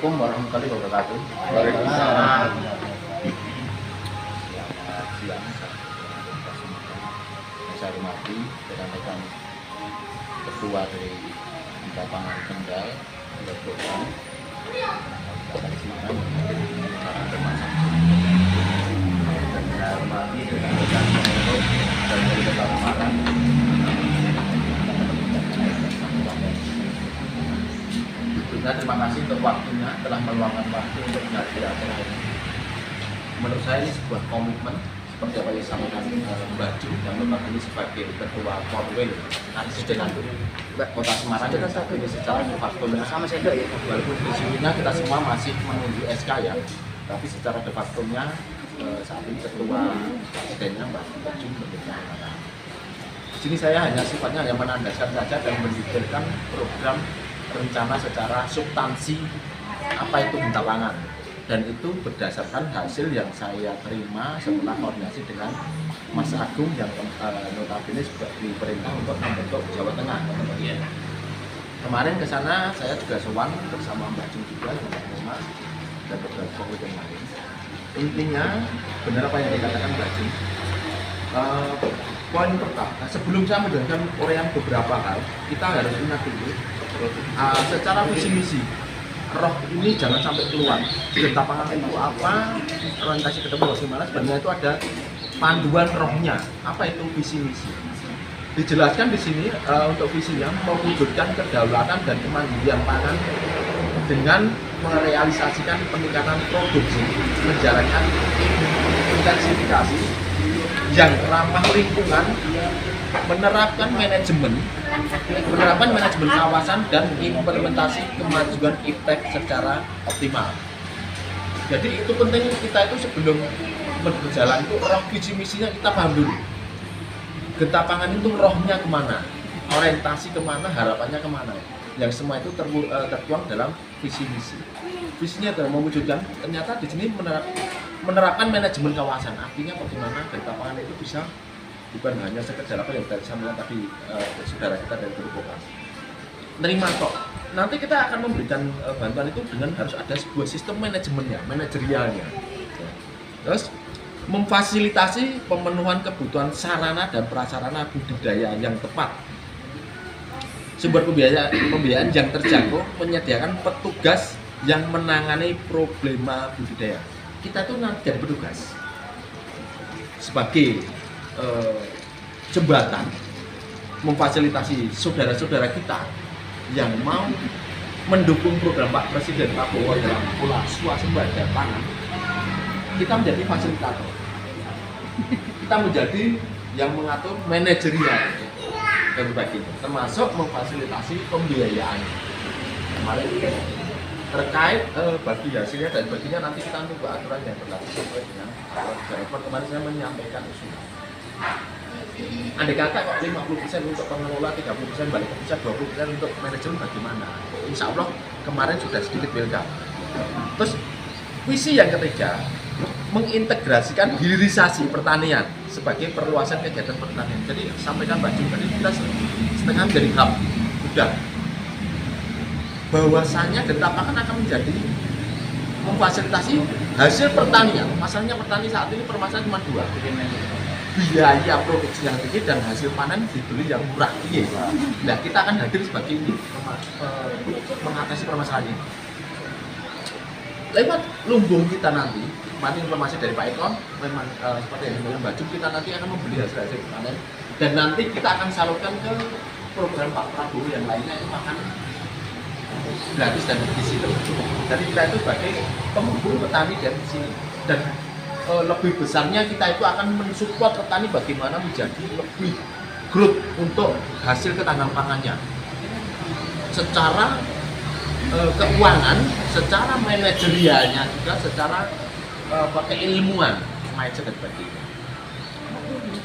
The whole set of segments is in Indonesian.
Assalamualaikum warahmatullahi wabarakatuh. Waalaikumsalam. Selamat siang, saya hormati rekan-rekan ketua dari lapangan Kendal, program Kabupaten Semarang, cara bermasak. Dan saya hormati rekan-rekan pengurus dari Kota Semarang. Terima kasih untuk waktunya, telah meluangkan waktu untuk menghadiri acara ini. Menurut saya ini sebuah komitmen seperti apa yang disampaikan Mbak Ju yang merupakan sebagai ketua Korwil Arsidenan Kota Semarang ini secara de facto sama saja ya. Walaupun isinya kita semua masih menunggu SK ya, tapi secara de facto-nya saat ini ketua presidennya Mbak Ju bekerja. Di sini saya hanya sifatnya hanya menandaskan saja dan mendetailkan program rencana secara substansi apa itu Genta Pangan, dan itu berdasarkan hasil yang saya terima setelah koordinasi dengan Mas Agung yang notabene juga diperintah untuk membentuk Jawa Tengah. Kemarin ke sana saya juga sowan bersama Mbak Jung juga dengan Mas dan beberapa pengurus yang lain. Intinya benar apa yang dikatakan Mbak Jung. Poin pertama, sebelum saya menjelaskan uraian beberapa hal, kita harus ingat dulu secara visi misi roh ini jangan sampai keluar. Genta Pangan itu apa, orientasi ketemu bagaimana, sebenarnya itu ada panduan rohnya. Apa itu visi misi? Dijelaskan di sini untuk visinya mewujudkan kedaulatan dan kemandirian pangan dengan merealisasikan peningkatan produksi, menjalankan intensifikasi yang ramah lingkungan, menerapkan manajemen kawasan dan implementasi kemajuan IPTEK secara optimal. Jadi itu penting kita itu sebelum berjalan itu roh visi misinya kita paham dulu. Genta Pangan itu rohnya kemana, orientasi kemana, harapannya kemana. Yang semua itu tertuang dalam visi misi. Visinya adalah mewujudkan, ternyata di sini menerapkan manajemen kawasan. Artinya bagaimana Genta Pangan itu bisa bukan hanya sekedar apa yang disampaikan tadi saudara kita dari Berkokas. Nerima kok. Nanti kita akan memberikan bantuan itu dengan harus ada sebuah sistem manajemennya, manajerialnya. Terus memfasilitasi pemenuhan kebutuhan sarana dan prasarana budidaya yang tepat. Sumber pembiayaan yang terjangkau, menyediakan petugas yang menangani problema budidaya. Kita tuh nanti jadi petugas sebagai jembatan memfasilitasi saudara-saudara kita yang mau mendukung program Pak Presiden Prabowo dalam pola swasembada pangan. Kita menjadi fasilitator, kita menjadi yang mengatur manajerial dan sebagainya, termasuk memfasilitasi pembiayaan. Kemarin terkait bagi hasilnya dan baginya nanti kita tunggu aturan yang berlaku sesuai dengan aturan. Kemarin saya menyampaikan usulan. Andai kata kok 50% untuk pengelola, 30% balik ke pusat, 20% untuk manajemen bagaimana? Insya Allah kemarin sudah sedikit welcome. Terus visi yang ketiga, mengintegrasikan hilirisasi pertanian sebagai perluasan kegiatan pertanian. Jadi sampaikan Mbak Jung tadi kita setengah menjadi hub. Udah. Bahwasanya Genta Pangan akan menjadi memfasilitasi hasil pertanian. Masalahnya petani saat ini permasalahan cuma dua, biaya produksi yang tinggi dan hasil panen dibeli yang murah. Nah, kita akan hadir sebagai ini mengatasi permasalahan ini. Lewat lumbung kita nanti, informasi dari Pak Eko, memang seperti yang dibilang Mbak Jum, kita nanti akan membeli hasil panen dan nanti kita akan salurkan ke program Pak Prabowo yang lainnya yang akan gratis dan di situ. Jadi kita itu sebagai penghubung petani dari sini dan lebih besarnya kita itu akan mensupport petani bagaimana menjadi lebih growth untuk hasil ketahanan pangannya secara keuangan, secara manajerialnya juga secara keilmuan mindset dan sebagainya.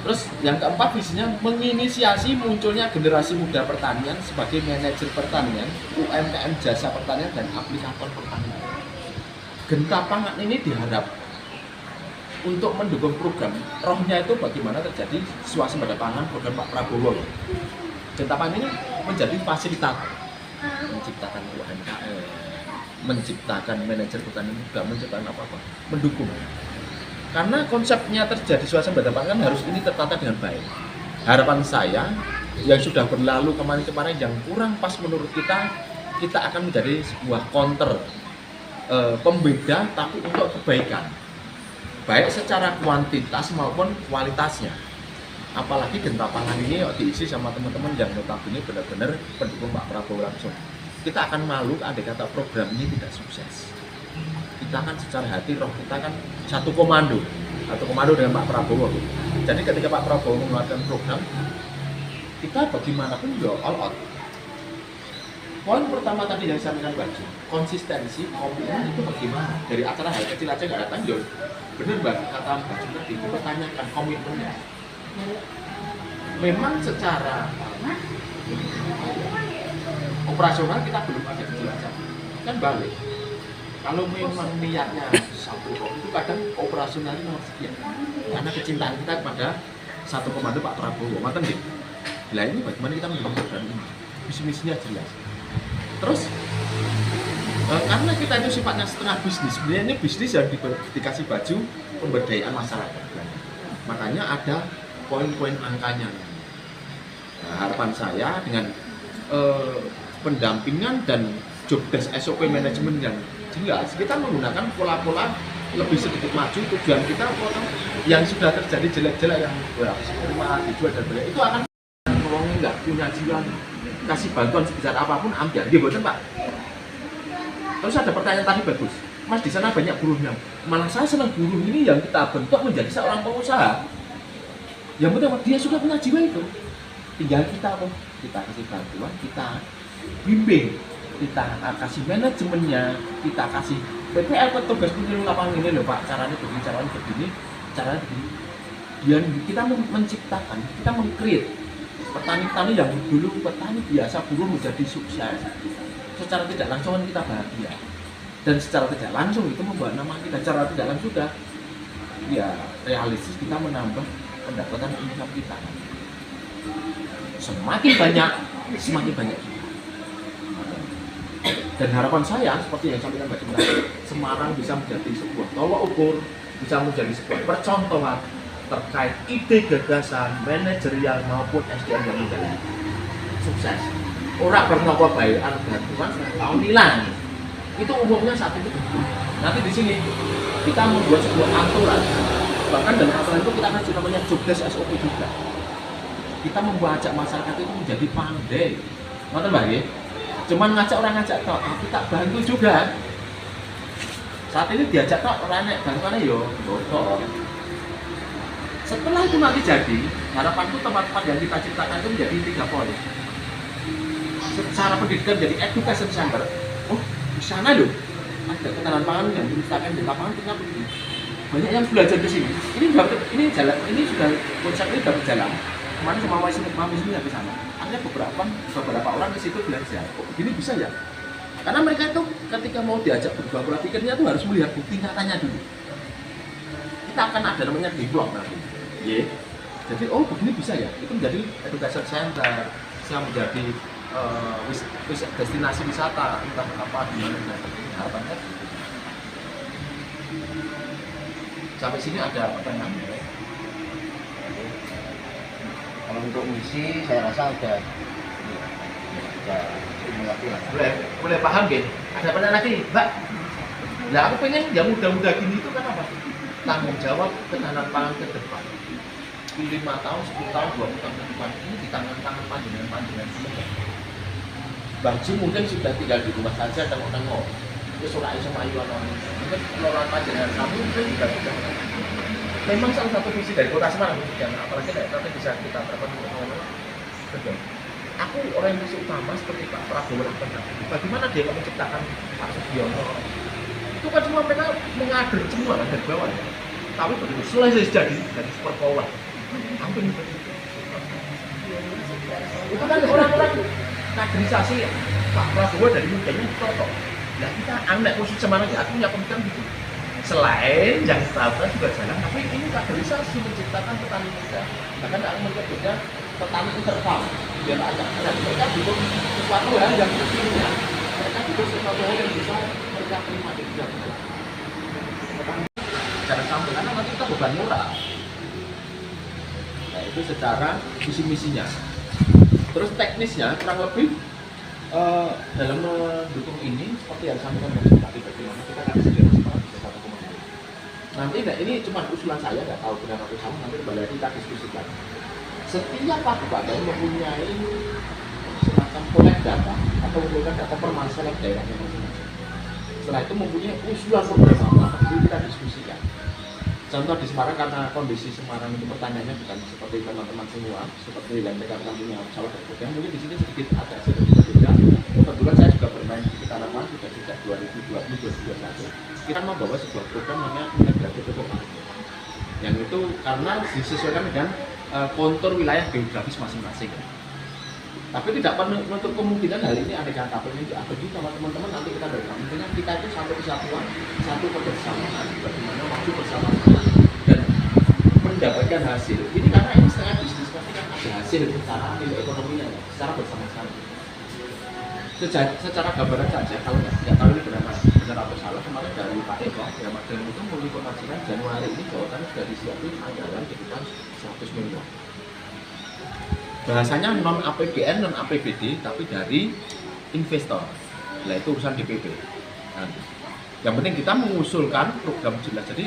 Terus yang keempat visinya menginisiasi munculnya generasi muda pertanian sebagai manajer pertanian, UMKM jasa pertanian dan aplikator pertanian. Genta Pangan ini diharap untuk mendukung program rohnya itu bagaimana terjadi swasembada pangan program Pak Prabowo. Genta Pangan ini menjadi fasilitator menciptakan UMKM menciptakan manajer petani muda, menciptakan apa-apa, mendukung. Karena konsepnya terjadi suasana pangan harus ini tertata dengan baik. Harapan saya yang sudah berlalu kemarin-kemarin yang kurang pas menurut kita akan menjadi sebuah counter pembeda tapi untuk kebaikan, baik secara kuantitas maupun kualitasnya. Apalagi Genta Pangan ini diisi sama teman-teman yang notabene benar-benar pendukung Pak Prabowo langsung. Kita akan malu andai kata program ini tidak sukses. Kita kan secara hati roh kita kan satu komando dengan Pak Prabowo. Jadi ketika Pak Prabowo mengeluarkan program, kita bagaimanapun ya all out. Poin pertama tadi yang saya sampaikan baju, konsistensi, komitmen itu bagaimana? Dari acara hal kecil aja nggak datang, Jon. Bener Mbak, kata baju tadi, dipertanyakan komitmennya. Memang secara operasional kita belum ada kejelasan, kan balik. Kalau memang niatnya satu itu kadang operasionalnya nomor sekian, karena kecintaan kita kepada satu komando Pak Prabowo, makan deh. Nah ini bagaimana kita mengembangkan ini, misinya jelas. Terus karena kita itu sifatnya setengah bisnis, sebenarnya ini bisnis yang dikasih baju pemberdayaan masyarakat. Makanya ada poin-poin angkanya. Nah, harapan saya dengan pendampingan dan job desk SOP manajemen yang jelas, kita menggunakan pola-pola lebih sedikit maju. Tujuan kita yang sudah terjadi jelek-jelek yang terima dijual dan beli itu akan ngomongnya nggak punya jiwa, kasih bantuan sebesar apapun ambil, dia betul Pak. Terus ada pertanyaan tadi bagus, Mas di sana banyak buruhnya. Malah saya senang buruh ini yang kita bentuk menjadi seorang pengusaha. Yang penting dia sudah punya jiwa itu. Tinggal kita apa? Kita kasih bantuan, kita bimbing, kita kasih manajemennya, kita kasih PPL petugas penyuluh lapangan ini loh Pak, caranya begini, caranya begini. Dan kita menciptakan, kita meng-create petani-petani yang dulu petani biasa buruh menjadi sukses. Secara tidak langsung kita bahagia. Dan secara tidak langsung itu membawa nama kita. Secara tidak langsung sudah ya realistis kita menambah pendapatan income kita. Semakin banyak dan harapan saya seperti yang sampaikan Mbak Cimra, Semarang bisa menjadi sebuah tolok ukur, bisa menjadi sebuah percontohan terkait ide gagasan manajerial maupun SDM yang menjadi sukses. Orang bernokok baik anak bantuan tahun hilang. Itu umumnya saat itu. Nanti di sini kita membuat sebuah aturan. Bahkan dalam aturan itu kita akan namanya job desk SOP juga. Kita mengajak masyarakat itu menjadi pandai. Ngerti Mbak ya? Cuman ngajak orang ngajak tok, tapi tak bantu juga. Saat ini diajak tok orang nek bantuannya yo tok. Setelah itu nanti jadi, harapanku tempat-tempat yang kita ciptakan itu menjadi 3 poin. Secara pendidikan jadi education center. Oh, di sana loh ada ketahanan pangan yang diusahakan di lapangan ternyata begini. Banyak yang belajar di sini. Ini jalan, ini sudah konsep ini sudah berjalan. Kemarin sama mahasiswa ke sana. Ada beberapa orang di situ belajar. Oh, begini bisa ya? Karena mereka itu ketika mau diajak berubah pola pikirnya itu harus melihat bukti nyatanya dulu. Kita akan ada namanya diplom nanti. Yeah. Jadi oh begini bisa ya? Itu menjadi education center, bisa menjadi destinasi wisata, entah apa di mana harapannya. Sampai sini ada pertanyaan. Kalau untuk misi saya rasa udah boleh paham gitu. Ada pertanyaan lagi, Mbak? Nah aku pengen yang muda-muda gini itu kan apa? Tanggung jawab ketahanan pangan ke depan. 5 tahun, 10 tahun, 20 tahun ke depan ini di tangan-tangan panjenengan semua. Bang Jim mungkin sudah tinggal di rumah saja tengok-tengok. Terus orang iso mayu ana. Mungkin pengelolaan panjenengan kamu mungkin juga sudah. Memang salah satu visi dari Kota Semarang dan apalagi nanti bisa kita terapkan untuk betul. Aku orientasi utama seperti Pak Prabowo lakukan. Bagaimana dia menciptakan Pak Sugiono? Itu kan semua mereka mengader semua kan dari bawah. Ya. Tapi begitu selesai jadi dari super power. Hampir itu kan orang-orang kaderisasi Pak Prabowo dari mudanya totok. Nah kita anak khusus Semarang aku punya pemikiran gitu. Selain yang startup juga jalan, tapi ini kaderisasi menciptakan petani muda. Bahkan aku menyebutnya petani interval. Biar agak dan mereka butuh sesuatu hal yang kecilnya. Mereka butuh sesuatu hal yang bisa mereka terima itu yang benar. Jangan sampai karena nanti kita beban moral. Nah itu secara visi misinya. Terus teknisnya kurang lebih dalam mendukung ini seperti yang sampaikan tadi, bagaimana kita akan sediakan semangat bisa 1,2. Nanti ini cuma usulan saya, nggak tahu benar atau salah, nanti kembali lagi kita diskusikan. Setiap kabupaten mempunyai semacam kolek data atau mengumpulkan data permasalahan daerahnya masing-masing. Setelah itu mempunyai usulan program apa, itu kita diskusikan. Contoh di Semarang, karena kondisi Semarang itu pertanyaannya bukan seperti teman-teman semua, seperti yang mereka punya salah satu mungkin di sini sedikit agak sedikit berbeda. Kebetulan saya juga bermain di sekitar apa sudah sejak 2020-2021. Kita membawa sebuah program namanya integrated development. Yang itu karena disesuaikan dengan kontur wilayah geografis masing-masing. Tapi tidak menutup kemungkinan hal ini ada yang kapal ini bagi sama teman-teman nanti kita bergerak. Intinya kita itu sampai kesatuan, satu kebersamaan, bagaimana maju bersama-sama dan mendapatkan hasil. Ini karena ini setengah bisnis pasti kan ada hasil secara nilai ekonominya ya, secara bersama-sama. Secara gambaran saja, kalau nggak tahu ini benar atau salah, kemarin dari Pak Eko, yang Magelang itu menginformasikan Januari ini Jawa Tengah sudah disiapin anggaran sekitar 100 miliar. Bahasanya non APBN, non APBD, tapi dari investor. Nah itu urusan DPP. Nah, yang penting kita mengusulkan program jelas. Jadi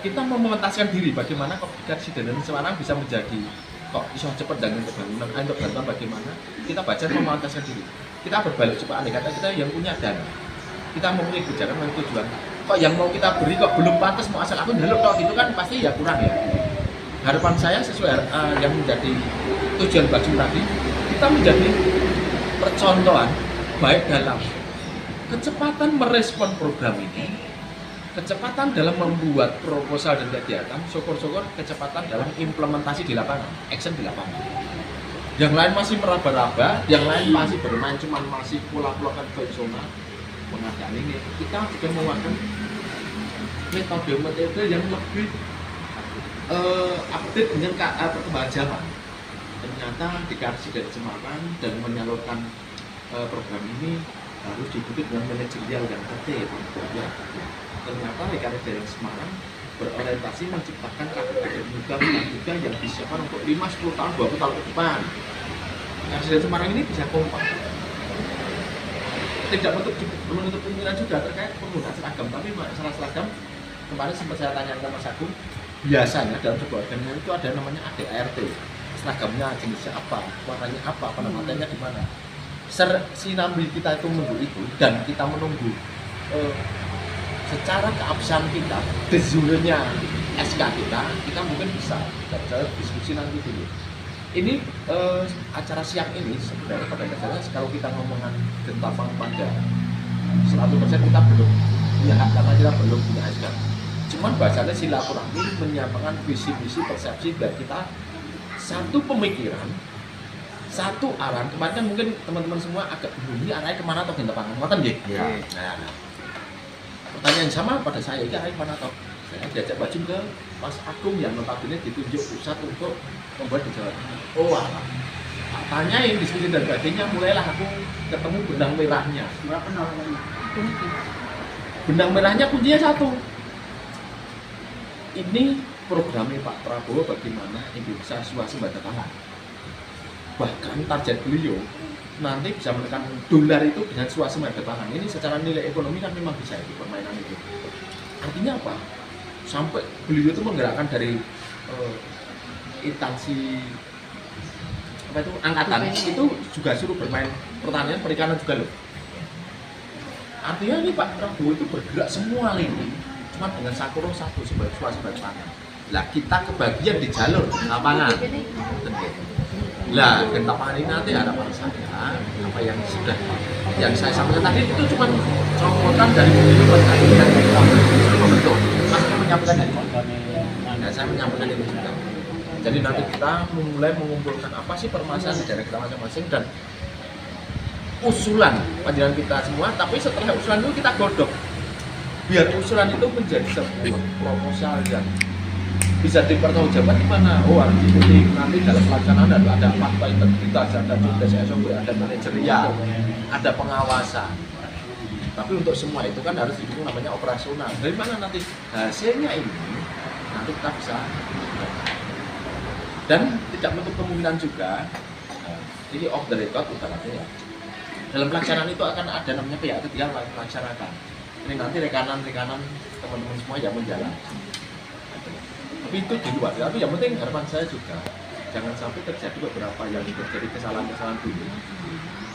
kita mementaskan diri bagaimana Kepresidenan Semarang bisa menjadi kok bisa cepat dan untuk bantuan bagaimana kita baca mementaskan diri. Kita berbalik coba andai kata kita yang punya dana. Kita mempunyai kebijakan dengan tujuan. Kok yang mau kita beri kok belum pantas mau asal aku njaluk kok itu kan pasti ya kurang ya. Harapan saya sesuai yang menjadi tujuan Bajul tadi, kita menjadi percontohan baik dalam kecepatan merespon program ini, kecepatan dalam membuat proposal dan kegiatan, syukur-syukur kecepatan dalam implementasi di lapangan, action di lapangan. Yang lain masih meraba-raba, yang lain masih bermain cuman masih pola-pola konvensional mengadakan ini. Kita juga menggunakan metode-metode yang lebih update dengan perkembangan zaman. Ternyata dikasih dari Semarang dan menyalurkan program ini harus diikuti dengan manajerial dan tertib. Ya. Ternyata rekan dari Semarang berorientasi menciptakan kader-kader muda yang disiapkan untuk 5-10 tahun, 20 tahun ke depan. Presiden Semarang ini bisa kompak. Tidak menutup kemungkinan juga terkait penggunaan seragam, tapi masalah seragam kemarin sempat saya tanya ke Mas Agung. Biasanya dalam sebuah organisasi itu ada namanya ADART, seragamnya jenisnya apa, warnanya apa, penempatannya di mana. Sinambi kita itu menunggu itu dan kita menunggu secara keabsahan kita, dezurnya SK kita mungkin bisa diskusi nanti dulu. Ini acara siang ini sebenarnya pada dasarnya kalau kita ngomongin gentapan pada 100% kita belum punya hak karena kita belum punya SK. Cuman bahasanya silaturahmi menyampaikan visi-visi persepsi biar kita satu pemikiran, satu arahan. Kemarin kan mungkin teman-teman semua agak bingung ini arahnya kemana atau gentapan muatan ya? Nah, pertanyaan sama pada saya, ini arahnya kemana atau? Saya diajak Baju ke Mas Agung yang notabene ditunjuk pusat untuk membuat di Jawa Tengah. Oh alah, tanyain diskusi dan sebagainya, mulailah aku ketemu benang merahnya. Benang merahnya kuncinya satu. Ini programnya Pak Prabowo bagaimana Indonesia swasembada pangan. Bahkan target beliau nanti bisa menekan dolar itu dengan swasembada pangan. Ini secara nilai ekonomi kan memang bisa itu permainan itu. Artinya apa? Sampai beliau itu menggerakkan dari instansi apa itu angkatan itu juga suruh bermain pertanian perikanan juga loh. Artinya ini Pak Prabowo itu bergerak semua lini. Cuma dengan sakuro satu sebagai swasembada pangan. Lah kita kebagian di jalur lapangan. Lah gentapangan ini nanti harapan saya apa yang sudah yang saya sampaikan tadi itu cuma copotan dari membentuk. Mas menyampaikan dari mana? Saya menyampaikan itu juga. Jadi nanti kita mulai mengumpulkan apa sih permasalahan di daerah kita masing-masing dan usulan panjangan kita semua. Tapi setelah usulan itu kita godok. Biar usulan itu menjadi sebuah proposal yang bisa dipertanggungjawabkan di mana? Oh, harus diikuti nanti dalam pelaksanaan ada fakta integritas, ada tugas SOP, ada manajerial, ada pengawasan. Tapi untuk semua itu kan harus didukung namanya operasional. Dari mana nanti hasilnya ini nanti kita bisa, dan tidak menutup kemungkinan juga ini off the record ibaratnya ya. Dalam pelaksanaan itu akan ada namanya pihak ketiga yang melaksanakan. Ini nanti rekanan-rekanan teman-teman semua yang menjalan. Tapi itu di luar. Tapi yang penting harapan saya juga jangan sampai terjadi beberapa yang terjadi kesalahan-kesalahan dulu.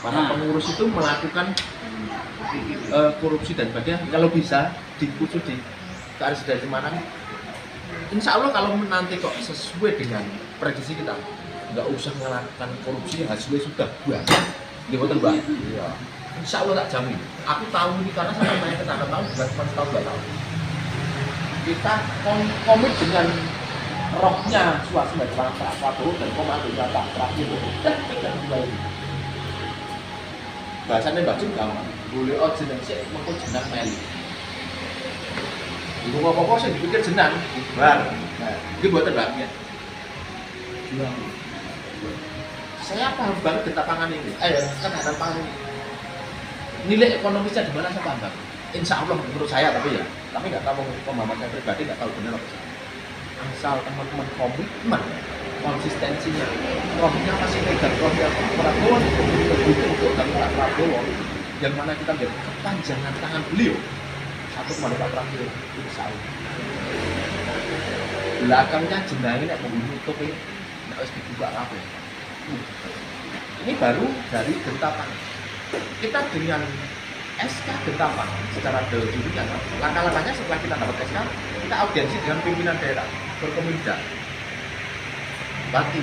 Para pengurus itu melakukan korupsi dan sebagainya. Kalau bisa khusus di Karis dari Semarang, insya Allah kalau nanti kok sesuai dengan prediksi kita, nggak usah melakukan korupsi, hasilnya sudah banyak. Dia betul Mbak? Iya. Insya Allah tak jamin. Aku tahu ini karena saya main ke tanah tahun bukan cuma setahun 2 tahun. Kita komit dengan rohnya suasana Pak Prabowo dan komando Pak Prabowo dan tidak kembali. Bahasanya Mbak Jum gampang. Boleh jeneng sih, mau jenang meli. Ibu apa-apa sih dipikir jenang, bar. Nah, ini buatan Mbak ya. Saya paham banget getah pangan ini. Kan ada pangan ini. Nilai ekonomisnya di mana saya paham banget. Insya Allah menurut saya tapi ya. Tapi nggak tahu pemahaman saya pribadi nggak tahu benar apa salah. Asal teman-teman komitmen, konsistensinya, rohnya masih pegang rohnya Pak Prabowo, untuk Pak Prabowo, yang mana kita lihat kepanjangan tangan beliau satu kepada Pak Prabowo insya Allah. Belakangnya jenangnya yang menutup ini nggak harus dibuka apa. Ini baru dari Gentapan. Kita dengan SK Gentapan secara dulunya, langkah-langkahnya setelah kita dapat SK, kita audiensi dengan pimpinan daerah, berkomunikasi. Bati